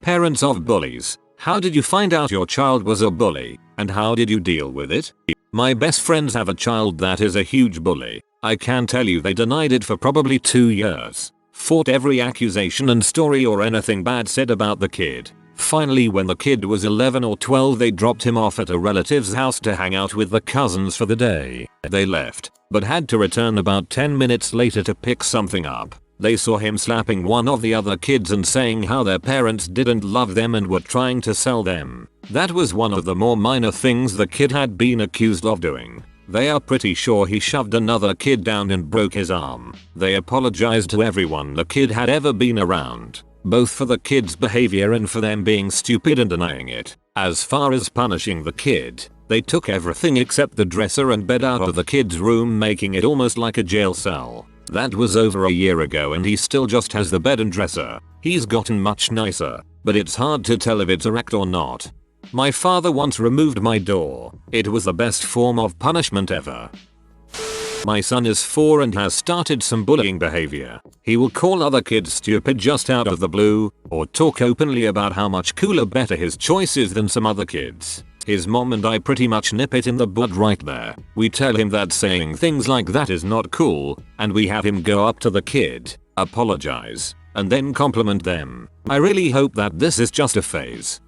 Parents of bullies, how did you find out your child was a bully, and how did you deal with it? My best friends have a child that is a huge bully. I can tell you they denied it for probably 2 years. Fought every accusation and story or anything bad said about the kid. Finally, when the kid was 11 or 12, they dropped him off at a relative's house to hang out with the cousins for the day. They left, but had to return about 10 minutes later to pick something up. They saw him slapping one of the other kids and saying how their parents didn't love them and were trying to sell them. That was one of the more minor things the kid had been accused of doing. They are pretty sure he shoved another kid down and broke his arm. They apologized to everyone the kid had ever been around, both for the kid's behavior and for them being stupid and denying it. As far as punishing the kid, they took everything except the dresser and bed out of the kid's room, making it almost like a jail cell. That was over a year ago and he still just has the bed and dresser. He's gotten much nicer, but it's hard to tell if it's a act or not. My father once removed my door. It was the best form of punishment ever. My son is 4 and has started some bullying behavior. He will call other kids stupid just out of the blue, or talk openly about how much cooler, better his choice is than some other kids. His mom and I pretty much nip it in the bud right there. We tell him that saying things like that is not cool, and we have him go up to the kid, apologize, and then compliment them. I really hope that this is just a phase.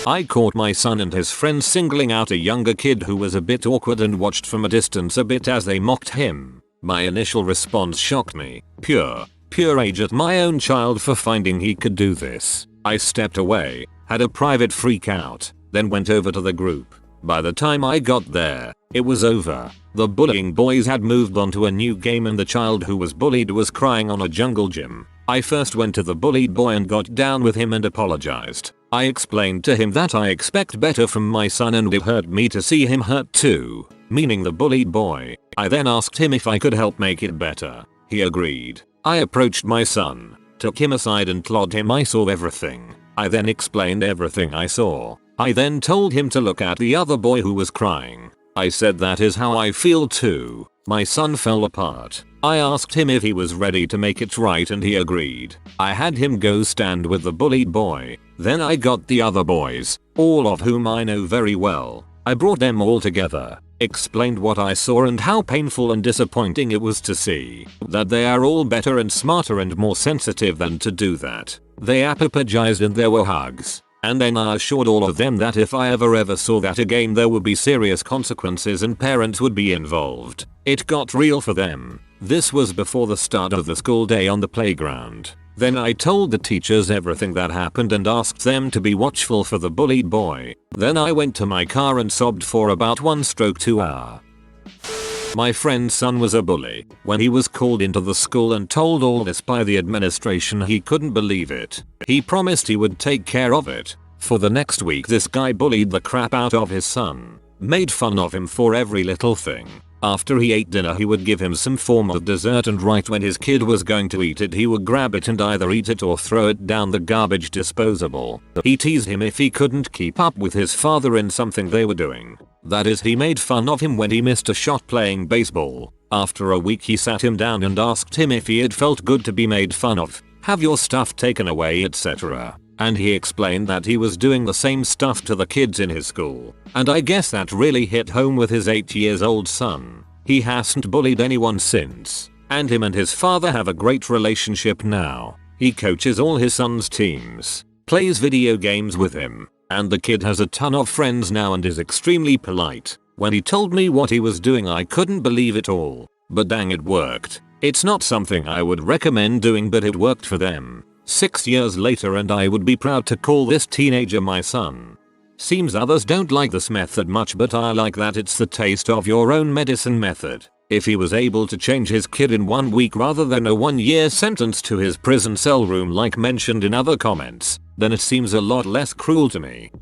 I caught my son and his friends singling out a younger kid who was a bit awkward and watched from a distance a bit as they mocked him. My initial response shocked me. Pure rage at my own child for finding he could do this. I stepped away, had a private freak out, then went over to the group. By the time I got there, it was over. The bullying boys had moved on to a new game and the child who was bullied was crying on a jungle gym. I first went to the bullied boy and got down with him and apologized. I explained to him that I expect better from my son and it hurt me to see him hurt too, meaning the bullied boy. I then asked him if I could help make it better. He agreed. I approached my son, took him aside and told him I saw everything. I then explained everything I saw. I then told him to look at the other boy who was crying. I said that is how I feel too. My son fell apart. I asked him if he was ready to make it right and he agreed. I had him go stand with the bullied boy. Then I got the other boys, all of whom I know very well. I brought them all together, explained what I saw and how painful and disappointing it was to see that they are all better and smarter and more sensitive than to do that. They apologized and there were hugs. And then I assured all of them that if I ever saw that again there would be serious consequences and parents would be involved. It got real for them. This was before the start of the school day on the playground. Then I told the teachers everything that happened and asked them to be watchful for the bullied boy. Then I went to my car and sobbed for about 1-2 hours. My friend's son was a bully. When he was called into the school and told all this by the administration, he couldn't believe it. He promised he would take care of it. For the next week this guy bullied the crap out of his son. Made fun of him for every little thing. After he ate dinner he would give him some form of dessert and right when his kid was going to eat it he would grab it and either eat it or throw it down the garbage disposable. He teased him if he couldn't keep up with his father in something they were doing. That is, he made fun of him when he missed a shot playing baseball. After a week he sat him down and asked him if he had felt good to be made fun of, have your stuff taken away, etc. And he explained that he was doing the same stuff to the kids in his school. And I guess that really hit home with his 8-year-old son. He hasn't bullied anyone since. And him and his father have a great relationship now. He coaches all his son's teams, plays video games with him, and the kid has a ton of friends now and is extremely polite. When he told me what he was doing I couldn't believe it all. But dang, it worked. It's not something I would recommend doing, but it worked for them. 6 years later and I would be proud to call this teenager my son. Seems others don't like this method much, but I like that it's the taste of your own medicine method. If he was able to change his kid in 1 week rather than a 1-year sentence to his prison cell room like mentioned in other comments, then it seems a lot less cruel to me.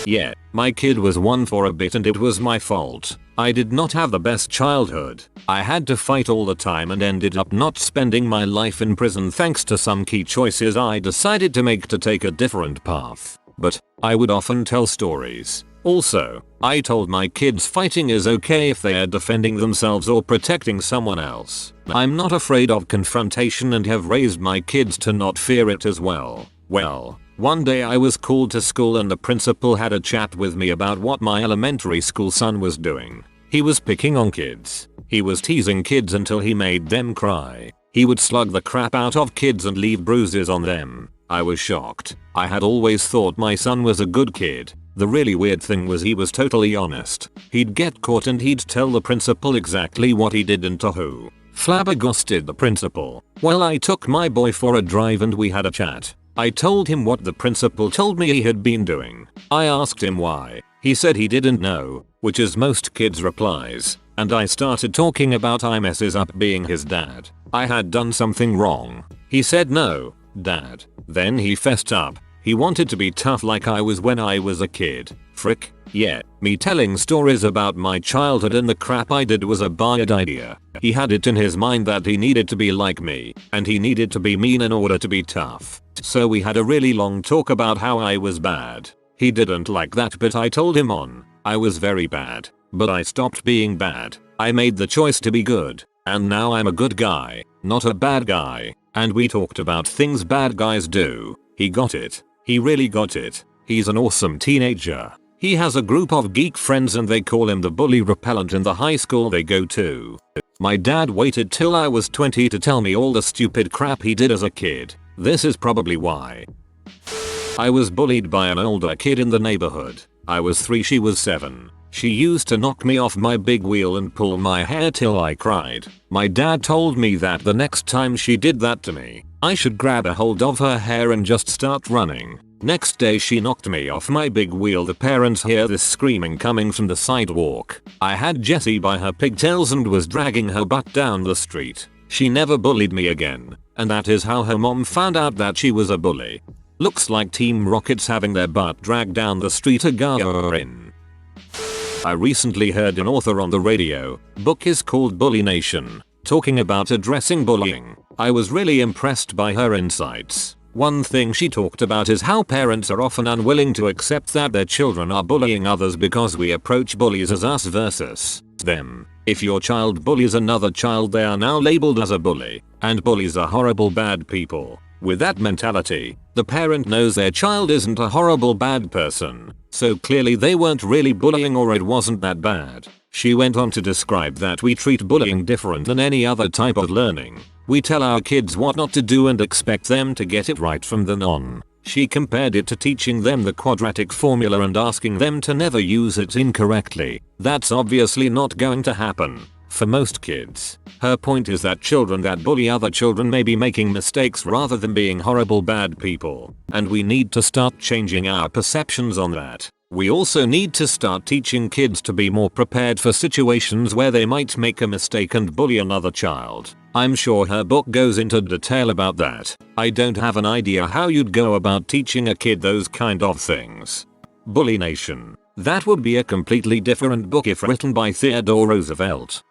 Yeah, my kid was one for a bit and it was my fault. I did not have the best childhood. I had to fight all the time and ended up not spending my life in prison thanks to some key choices I decided to make to take a different path. But I would often tell stories. Also, I told my kids fighting is okay if they are defending themselves or protecting someone else. I'm not afraid of confrontation and have raised my kids to not fear it as well. Well, one day I was called to school and the principal had a chat with me about what my elementary school son was doing. He was picking on kids. He was teasing kids until he made them cry. He would slug the crap out of kids and leave bruises on them. I was shocked. I had always thought my son was a good kid. The really weird thing was he was totally honest. He'd get caught and he'd tell the principal exactly what he did and to who. Flabbergasted the principal. Well, I took my boy for a drive and we had a chat. I told him what the principal told me he had been doing. I asked him why. He said he didn't know, which is most kids' replies. And I started talking about I messes up being his dad. I had done something wrong. He said no, Dad. Then he fessed up. He wanted to be tough like I was when I was a kid. Frick, yeah, me telling stories about my childhood and the crap I did was a bad idea. He had it in his mind that he needed to be like me, and he needed to be mean in order to be tough. So we had a really long talk about how I was bad. He didn't like that, but I told him I was very bad. But I stopped being bad. I made the choice to be good. And now I'm a good guy, not a bad guy. And we talked about things bad guys do. He got it. He really got it. He's an awesome teenager. He has a group of geek friends and they call him the bully repellent in the high school they go to. My dad waited till I was 20 to tell me all the stupid crap he did as a kid. This is probably why. I was bullied by an older kid in the neighborhood. I was 3, she was 7. She used to knock me off my big wheel and pull my hair till I cried. My dad told me that the next time she did that to me, I should grab a hold of her hair and just start running. Next day she knocked me off my big wheel. The parents hear this screaming coming from the sidewalk. I had Jessie by her pigtails and was dragging her butt down the street. She never bullied me again, and that is how her mom found out that she was a bully. Looks like Team Rocket's having their butt dragged down the street again. I recently heard an author on the radio. Book is called Bully Nation, talking about addressing bullying. I was really impressed by her insights. One thing she talked about is how parents are often unwilling to accept that their children are bullying others because we approach bullies as us versus them. If your child bullies another child, they are now labeled as a bully, and bullies are horrible bad people. With that mentality, the parent knows their child isn't a horrible bad person, so clearly they weren't really bullying or it wasn't that bad. She went on to describe that we treat bullying different than any other type of learning. We tell our kids what not to do and expect them to get it right from then on. She compared it to teaching them the quadratic formula and asking them to never use it incorrectly. That's obviously not going to happen for most kids. Her point is that children that bully other children may be making mistakes rather than being horrible bad people, and we need to start changing our perceptions on that. We also need to start teaching kids to be more prepared for situations where they might make a mistake and bully another child. I'm sure her book goes into detail about that. I don't have an idea how you'd go about teaching a kid those kind of things. Bully Nation. That would be a completely different book if written by Theodore Roosevelt.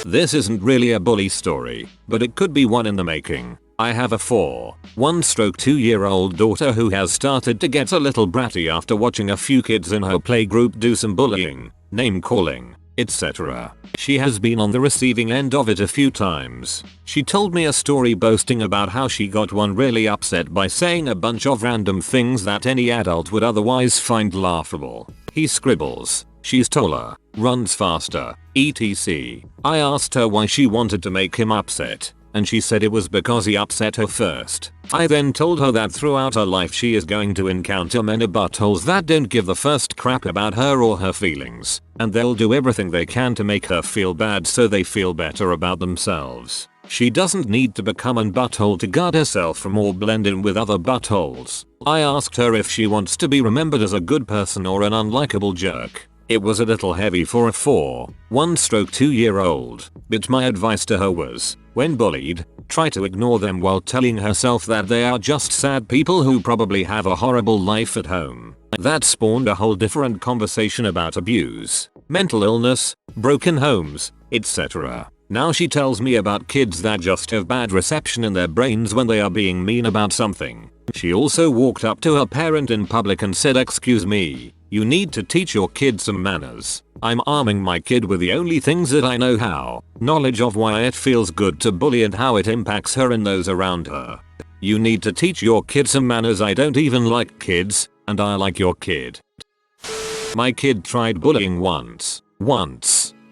This isn't really a bully story, but it could be one in the making. I have a 4-1-2-year-old daughter who has started to get a little bratty after watching a few kids in her playgroup do some bullying, name calling, etc. She has been on the receiving end of it a few times. She told me a story boasting about how she got one really upset by saying a bunch of random things that any adult would otherwise find laughable. He scribbles, she's taller, runs faster, etc. I asked her why she wanted to make him upset, and she said it was because he upset her first. I then told her that throughout her life she is going to encounter many buttholes that don't give the first crap about her or her feelings, and they'll do everything they can to make her feel bad so they feel better about themselves. She doesn't need to become an butthole to guard herself from or blend in with other buttholes. I asked her if she wants to be remembered as a good person or an unlikable jerk. It was a little heavy for a 4-1-2-year-old, but my advice to her was, when bullied, try to ignore them while telling herself that they are just sad people who probably have a horrible life at home. That spawned a whole different conversation about abuse, mental illness, broken homes, etc. Now she tells me about kids that just have bad reception in their brains when they are being mean about something. She also walked up to her parent in public and said, "Excuse me, you need to teach your kid some manners. I'm arming my kid with the only things that I know how, knowledge of why it feels good to bully and how it impacts her and those around her." You need to teach your kid some manners. I don't even like kids, and I like your kid. My kid tried bullying once.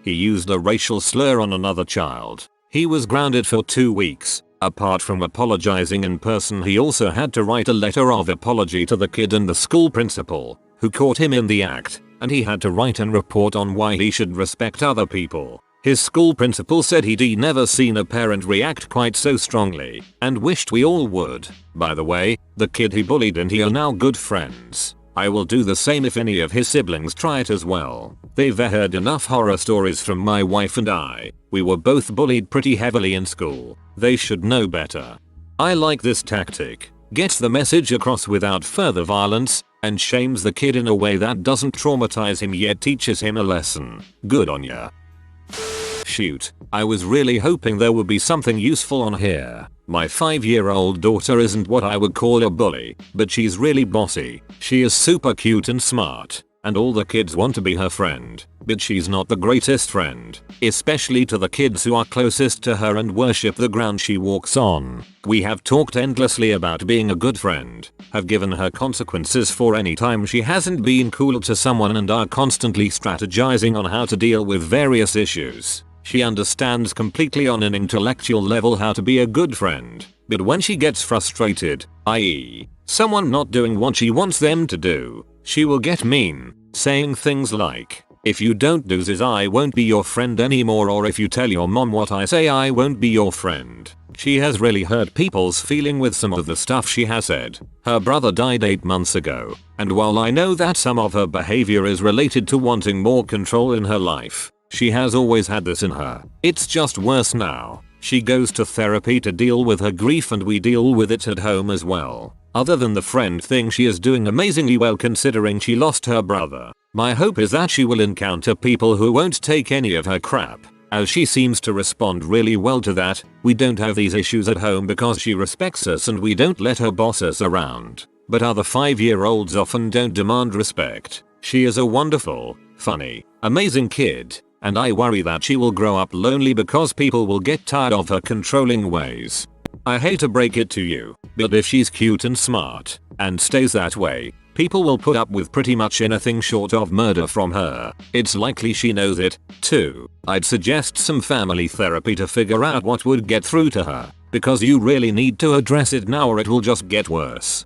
He used a racial slur on another child. He was grounded for 2 weeks. Apart from apologizing in person, he also had to write a letter of apology to the kid and the school principal, who caught him in the act, and he had to write and report on why he should respect other people. His school principal said he'd never seen a parent react quite so strongly, and wished we all would. By the way, the kid he bullied and he are now good friends. I will do the same if any of his siblings try it as well. They've heard enough horror stories from my wife and I. We were both bullied pretty heavily in school. They should know better. I like this tactic. Gets the message across without further violence, and shames the kid in a way that doesn't traumatize him yet teaches him a lesson. Good on ya. Shoot, I was really hoping there would be something useful on here. My 5-year-old daughter isn't what I would call a bully, but she's really bossy. She is super cute and smart, and all the kids want to be her friend, but she's not the greatest friend, especially to the kids who are closest to her and worship the ground she walks on. We have talked endlessly about being a good friend, have given her consequences for any time she hasn't been cool to someone, and are constantly strategizing on how to deal with various issues. She understands completely on an intellectual level how to be a good friend, but when she gets frustrated, i.e., someone not doing what she wants them to do, she will get mean, saying things like, "If you don't do this, I won't be your friend anymore," or "If you tell your mom what I say, I won't be your friend." She has really hurt people's feeling with some of the stuff she has said. Her brother died 8 months ago, and while I know that some of her behavior is related to wanting more control in her life, she has always had this in her. It's just worse now. She goes to therapy to deal with her grief, and we deal with it at home as well. Other than the friend thing, she is doing amazingly well considering she lost her brother. My hope is that she will encounter people who won't take any of her crap, as she seems to respond really well to that. We don't have these issues at home because she respects us and we don't let her boss us around. But other 5-year-olds often don't demand respect. She is a wonderful, funny, amazing kid, and I worry that she will grow up lonely because people will get tired of her controlling ways. I hate to break it to you, but if she's cute and smart, and stays that way, people will put up with pretty much anything short of murder from her. It's likely she knows it, too. I'd suggest some family therapy to figure out what would get through to her, because you really need to address it now or it will just get worse.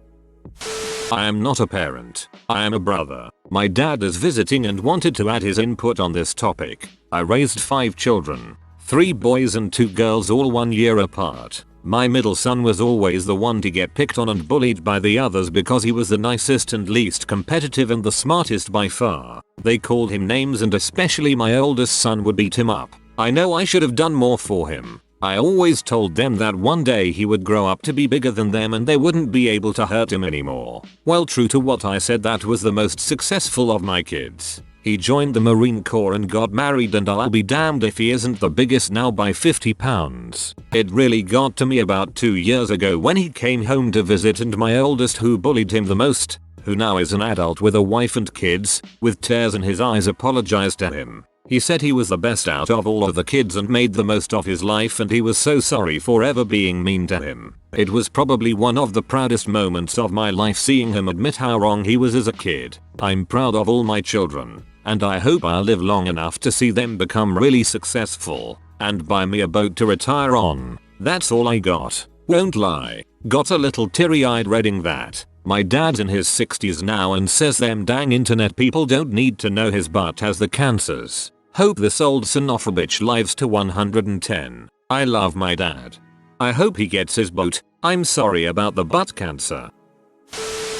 I am not a parent. I am a brother. My dad is visiting and wanted to add his input on this topic. I raised 5 children. 3 boys and 2 girls, all 1 year apart. My middle son was always the one to get picked on and bullied by the others because he was the nicest and least competitive and the smartest by far. They called him names, and especially my oldest son would beat him up. I know I should have done more for him. I always told them that one day he would grow up to be bigger than them and they wouldn't be able to hurt him anymore. Well, true to what I said, that was the most successful of my kids. He joined the Marine Corps and got married, and I'll be damned if he isn't the biggest now by 50 pounds. It really got to me about 2 years ago when he came home to visit, and my oldest, who bullied him the most, who now is an adult with a wife and kids, with tears in his eyes, apologized to him. He said he was the best out of all of the kids and made the most of his life, and he was so sorry for ever being mean to him. It was probably one of the proudest moments of my life, seeing him admit how wrong he was as a kid. I'm proud of all my children, and I hope I'll live long enough to see them become really successful and buy me a boat to retire on. That's all I got. Won't lie. Got a little teary-eyed reading that. My dad's in his 60s now and says them dang internet people don't need to know his butt has the cancers. Hope this old son of a bitch lives to 110. I love my dad. I hope he gets his boat. I'm sorry about the butt cancer.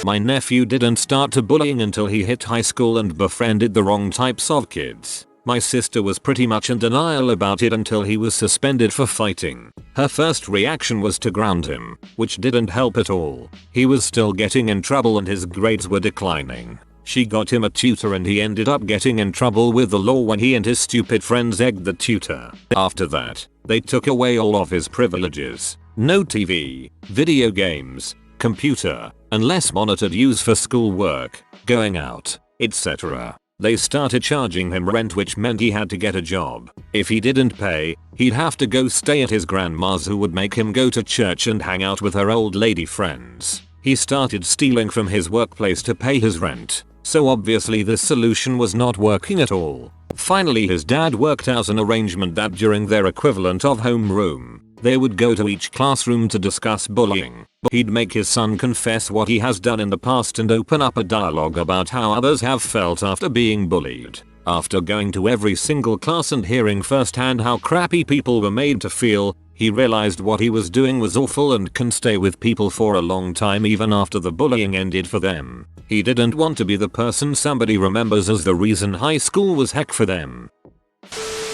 My nephew didn't start to bullying until he hit high school and befriended the wrong types of kids. My sister was pretty much in denial about it until he was suspended for fighting. Her first reaction was to ground him, which didn't help at all. He was still getting in trouble and his grades were declining. She got him a tutor and he ended up getting in trouble with the law when he and his stupid friends egged the tutor. After that, they took away all of his privileges. No TV, video games, computer, unless monitored use for schoolwork, going out, etc. They started charging him rent, which meant he had to get a job. If he didn't pay, he'd have to go stay at his grandma's, who would make him go to church and hang out with her old lady friends. He started stealing from his workplace to pay his rent. So obviously this solution was not working at all. Finally his dad worked out an arrangement that during their equivalent of homeroom, they would go to each classroom to discuss bullying. He'd make his son confess what he has done in the past and open up a dialogue about how others have felt after being bullied. After going to every single class and hearing firsthand how crappy people were made to feel, he realized what he was doing was awful and can stay with people for a long time even after the bullying ended for them. He didn't want to be the person somebody remembers as the reason high school was heck for them.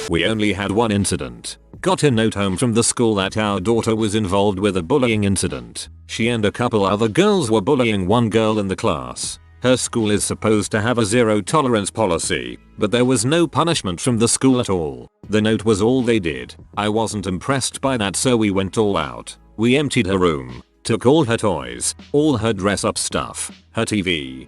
We only had one incident. Got a note home from the school that our daughter was involved with a bullying incident. She and a couple other girls were bullying one girl in the class. Her school is supposed to have a zero tolerance policy, but there was no punishment from the school at all. The note was all they did. I wasn't impressed by that, so we went all out. We emptied her room, took all her toys, all her dress up stuff, her TV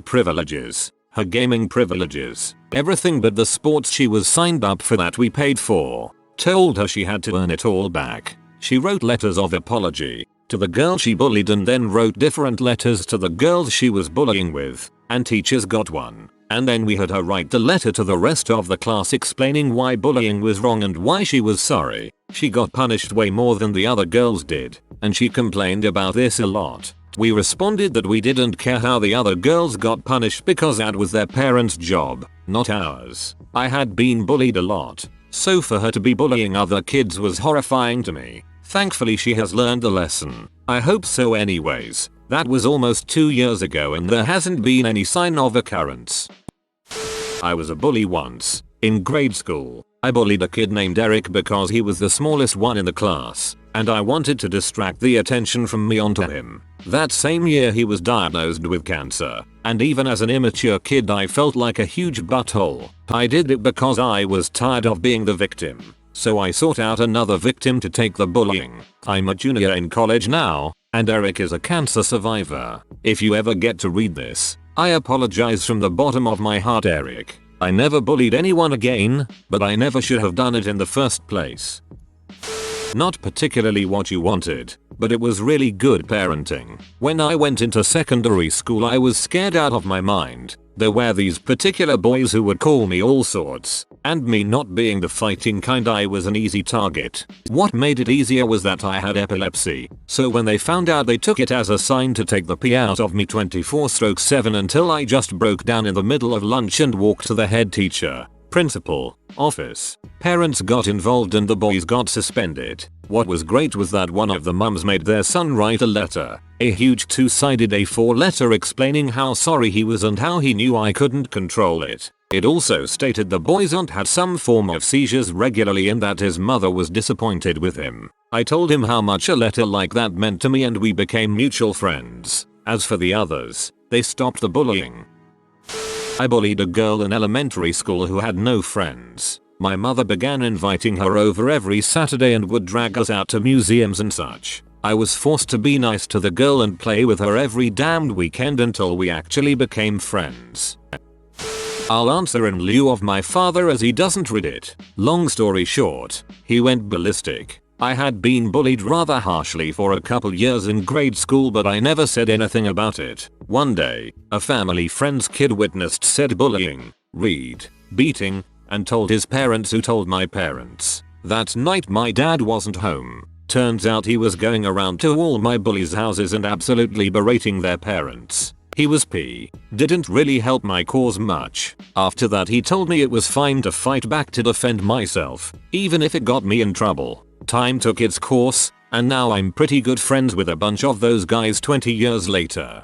privileges, her gaming privileges, everything but the sports she was signed up for that we paid for. Told her she had to earn it all back. She wrote letters of apology to the girl she bullied and then wrote different letters to the girls she was bullying with, and teachers got one. And then we had her write the letter to the rest of the class explaining why bullying was wrong and why she was sorry. She got punished way more than the other girls did, and she complained about this a lot. We responded that we didn't care how the other girls got punished because that was their parents' job, not ours. I had been bullied a lot, so for her to be bullying other kids was horrifying to me. Thankfully she has learned the lesson. I hope so anyways. That was almost 2 years ago and there hasn't been any sign of occurrence. I was a bully once. In grade school, I bullied a kid named Eric because he was the smallest one in the class, and I wanted to distract the attention from me onto him. That same year he was diagnosed with cancer, and even as an immature kid I felt like a huge butthole. I did it because I was tired of being the victim. So I sought out another victim to take the bullying. I'm a junior in college now, and Eric is a cancer survivor. If you ever get to read this, I apologize from the bottom of my heart, Eric. I never bullied anyone again, but I never should have done it in the first place. Not particularly what you wanted, but it was really good parenting. When I went into secondary school I was scared out of my mind. There were these particular boys who would call me all sorts, and me not being the fighting kind I was an easy target. What made it easier was that I had epilepsy, so when they found out they took it as a sign to take the pee out of me 24/7 until I just broke down in the middle of lunch and walked to the head teacher, principal, office. Parents got involved and the boys got suspended. What was great was that one of the mums made their son write a letter, a huge 2-sided A4 letter explaining how sorry he was and how he knew I couldn't control it. It also stated the boy's aunt had some form of seizures regularly and that his mother was disappointed with him. I told him how much a letter like that meant to me and we became mutual friends. As for the others, they stopped the bullying. I bullied a girl in elementary school who had no friends. My mother began inviting her over every Saturday and would drag us out to museums and such. I was forced to be nice to the girl and play with her every damned weekend until we actually became friends. I'll answer in lieu of my father as he doesn't read it. Long story short, he went ballistic. I had been bullied rather harshly for a couple years in grade school but I never said anything about it. One day, a family friend's kid witnessed said bullying, beating, and told his parents who told my parents. That night my dad wasn't home. Turns out he was going around to all my bullies' houses and absolutely berating their parents. He was didn't really help my cause much. After that he told me it was fine to fight back to defend myself, even if it got me in trouble. Time took its course, and now I'm pretty good friends with a bunch of those guys 20 years later.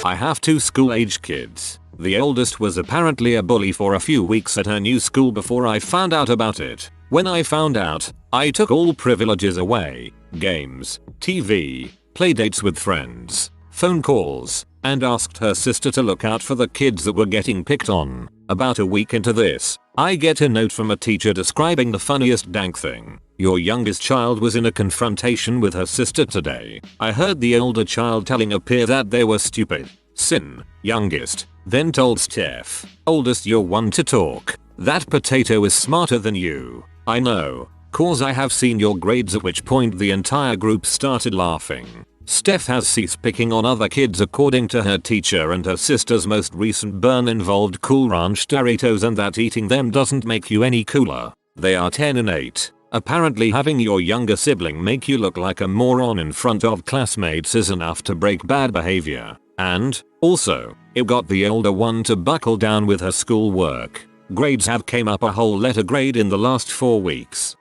I have 2 school-age kids. The oldest was apparently a bully for a few weeks at her new school before I found out about it. When I found out, I took all privileges away: games, TV, playdates with friends, phone calls, and asked her sister to look out for the kids that were getting picked on. About a week into this, I get a note from a teacher describing the funniest dank thing. Your youngest child was in a confrontation with her sister today. I heard the older child telling a peer that they were stupid. Sin, youngest, then told Steph, "Oldest, you're one to talk. That potato is smarter than you." "I know, cause I have seen your grades," at which point the entire group started laughing. Steph has ceased picking on other kids according to her teacher, and her sister's most recent burn involved Cool Ranch Doritos, and that eating them doesn't make you any cooler. They are 10 and 8. Apparently having your younger sibling make you look like a moron in front of classmates is enough to break bad behavior. And, also, it got the older one to buckle down with her schoolwork. Grades have came up a whole letter grade in the last 4 weeks.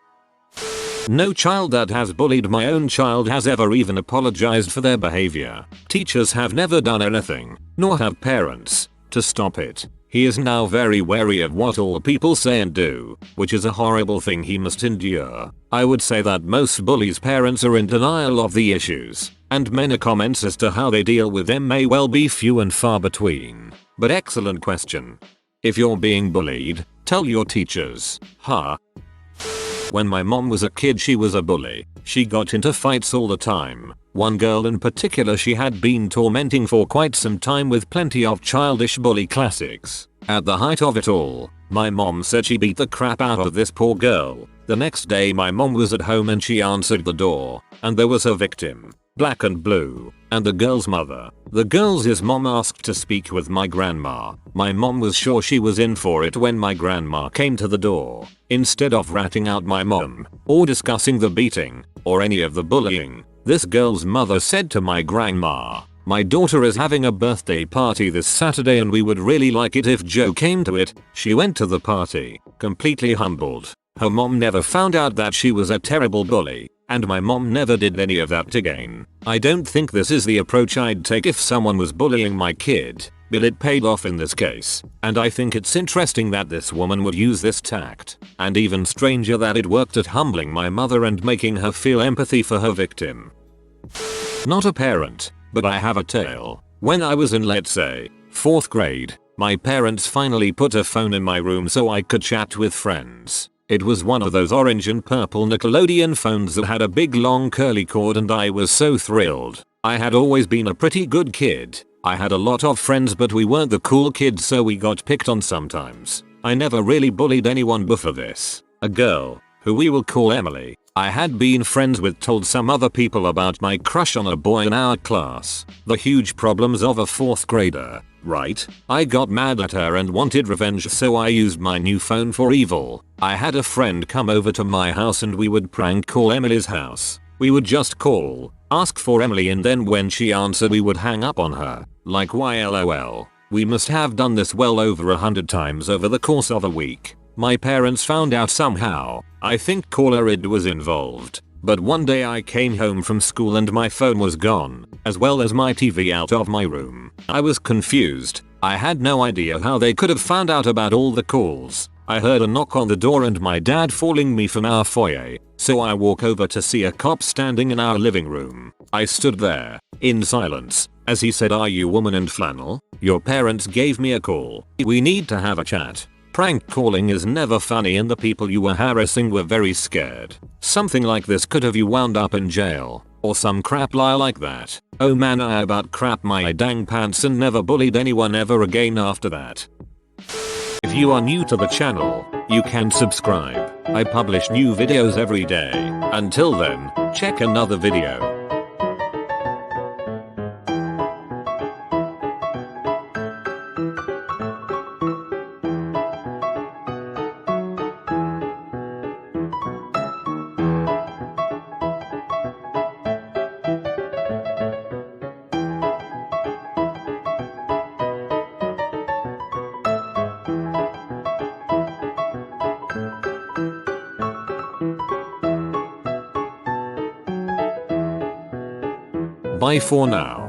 No child that has bullied my own child has ever even apologized for their behavior. Teachers have never done anything, nor have parents, to stop it. He is now very wary of what all people say and do, which is a horrible thing he must endure. I would say that most bullies' parents are in denial of the issues, and many comments as to how they deal with them may well be few and far between. But excellent question. If you're being bullied, tell your teachers. Huh? When my mom was a kid, she was a bully. She got into fights all the time. One girl in particular she had been tormenting for quite some time with plenty of childish bully classics. At the height of it all, my mom said she beat the crap out of this poor girl. The next day my mom was at home and she answered the door, and there was her victim, black and blue, and the girl's mother. The girl's mom asked to speak with my grandma. My mom was sure she was in for it when my grandma came to the door. Instead of ratting out my mom, or discussing the beating, or any of the bullying, this girl's mother said to my grandma, "My daughter is having a birthday party this Saturday and we would really like it if Joe came to it." She went to the party, completely humbled. Her mom never found out that she was a terrible bully, and my mom never did any of that again. I don't think this is the approach I'd take if someone was bullying my kid, but it paid off in this case, and I think it's interesting that this woman would use this tact, and even stranger that it worked at humbling my mother and making her feel empathy for her victim. Not a parent, but I have a tale. When I was in, let's say, 4th grade, my parents finally put a phone in my room so I could chat with friends. It was one of those orange and purple Nickelodeon phones that had a big long curly cord, and I was so thrilled. I had always been a pretty good kid. I had a lot of friends, but we weren't the cool kids, so we got picked on sometimes. I never really bullied anyone before this. A girl, who we will call Emily, I had been friends with, told some other people about my crush on a boy in our class. The huge problems of a 4th grader, right? I got mad at her and wanted revenge, so I used my new phone for evil. I had a friend come over to my house and we would prank call Emily's house. We would just call, ask for Emily, and then when she answered we would hang up on her. Like, why lol. We must have done this well over 100 times over the course of a week. My parents found out somehow. I think caller ID was involved. But one day I came home from school and my phone was gone, as well as my TV out of my room. I was confused. I had no idea how they could have found out about all the calls. I heard a knock on the door and my dad calling me from our foyer, so I walk over to see a cop standing in our living room. I stood there, in silence, as he said, "Are you woman in flannel? Your parents gave me a call. We need to have a chat." Prank calling is never funny and the people you were harassing were very scared. Something like this could have you wound up in jail, or some crap lie like that. Oh man, I about crap my dang pants and never bullied anyone ever again after that. If you are new to the channel, you can subscribe. I publish new videos every day. Until then, check another video. Bye for now.